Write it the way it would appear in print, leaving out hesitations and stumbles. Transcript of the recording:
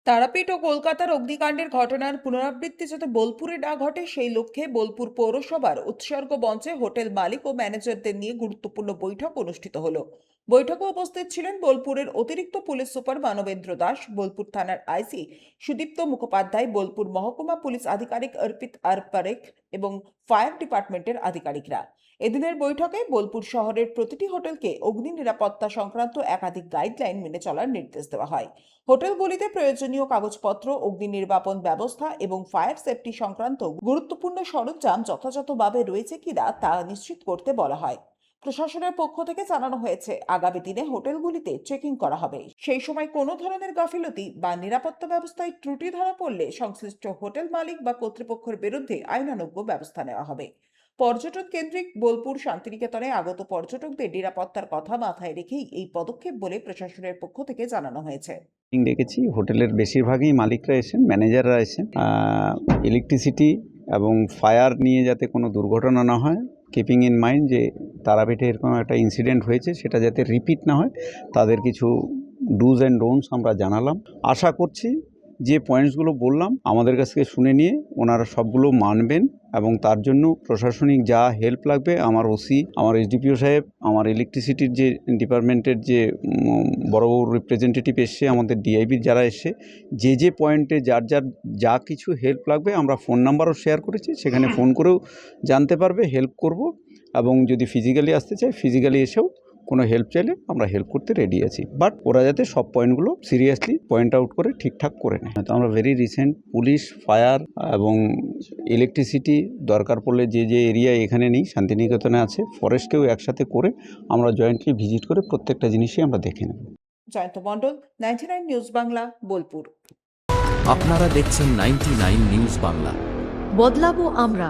তারাপীঠ ও কলকাতার অগ্নিকাণ্ডের ঘটনার পুনরাবৃত্তি যাতে বোলপুরে না ঘটে সেই লক্ষ্যে বোলপুর পৌরসভার উৎসর্গ মঞ্চে হোটেল মালিক ও ম্যানেজারদের নিয়ে গুরুত্বপূর্ণ বৈঠক অনুষ্ঠিত হলো। বৈঠকে উপস্থিত ছিলেন বোলপুরের অতিরিক্ত পুলিশ সুপার মানবেন্দ্র দাস, বোলপুর থানার আইসি সুদীপ্ত মুখোপাধ্যায়, বোলপুর মহকুমা পুলিশ আধিকারিক অর্পিত আর পারেখ এবং ফায়ার ডিপার্টমেন্টের আধিকারিকরা। এদিনের বৈঠকে বোলপুর শহরের প্রতিটি হোটেলকে অগ্নি নিরাপত্তা সংক্রান্ত একাধিক গাইডলাইন মেনে চলার নির্দেশ দেওয়া হয়। হোটেলগুলিতে প্রয়োজনীয় কাগজপত্র, অগ্নি নির্বাপন ব্যবস্থা এবং ফায়ার সেফটি সংক্রান্ত গুরুত্বপূর্ণ সরঞ্জাম যথাযথভাবে রয়েছে কিনা তা নিশ্চিত করতে বলা হয়। প্রশাসনের পক্ষ থেকে জানানো হয়েছে আগামী দিনে হোটেলগুলিতে চেকিং করা হবে। সেই সময় কোনো ধরনের গাফিলতি বা নিরাপত্তা ব্যবস্থায় ত্রুটি ধরা পড়লে সংশ্লিষ্ট হোটেল মালিক বা কর্তৃপক্ষের বিরুদ্ধে আইনানুগ ব্যবস্থা নেওয়া হবে। পর্যটন কেন্দ্রিক বোলপুর শান্তিনিকেতনে আগত পর্যটকদের নিরাপত্তার কথা মাথায় রেখেই এই পদক্ষেপ বলে প্রশাসনের পক্ষ থেকে জানানো হয়েছে। দেখেছি হোটেলের বেশিরভাগই মালিকরা এসেছেন, ম্যানেজাররা এসেছেন। ইলেকট্রিসিটি এবং ফায়ার নিয়ে যাতে কোনো দুর্ঘটনা না হয়, কিপিং ইন মাইন্ড যে তারাপীঠে এরকম একটা ইনসিডেন্ট হয়েছে সেটা যাতে রিপিট না হয়, তাদের কিছু ডুজ অ্যান্ড ডোন্টস আমরা জানালাম। আশা করছি যে পয়েন্টসগুলো বললাম আমাদের কাছ থেকে শুনে নিয়ে ওনারা সবগুলো মানবেন এবং তার জন্য প্রশাসনিক যা হেল্প লাগবে আমার ওসি, আমার এসডিপিও সাহেব, আমার ইলেকট্রিসিটির যে ডিপার্টমেন্টের যে বড় বড় রিপ্রেজেন্টেটিভ এসছে, আমাদের ডিআইবির যারা এসছে, যে পয়েন্টে যার যা কিছু হেল্প লাগবে আমরা ফোন নাম্বারও শেয়ার করেছি, সেখানে ফোন করেও জানতে পারবে, হেল্প করব। এবং যদি ফিজিক্যালি আসতে চায় ফিজিক্যালি এসেও কোনো হেল্প চাইলে আমরা হেল্প করতে রেডি আছি, বাট ওরা যাতে সব পয়েন্টগুলো সিরিয়াসলি পয়েন্ট আউট করে ঠিকঠাক করে নেয়। তো আমরা ভেরি রিসেন্ট পুলিশ, ফায়ার এবং ইলেকট্রিসিটি দরকার পড়লে যে এরিয়া এখানে নেই শান্তিনিকেতনে আছে, ফরেস্টকেও একসাথে করে আমরা জয়েন্টলি ভিজিট করে প্রত্যেকটা জিনিসই আমরা দেখে নেব। জয়ন্ত মণ্ডল, 99 নিউজ বাংলা, বোলপুর। আপনারা দেখছেন 99 নিউজ বাংলা। বদলাবো আমরা।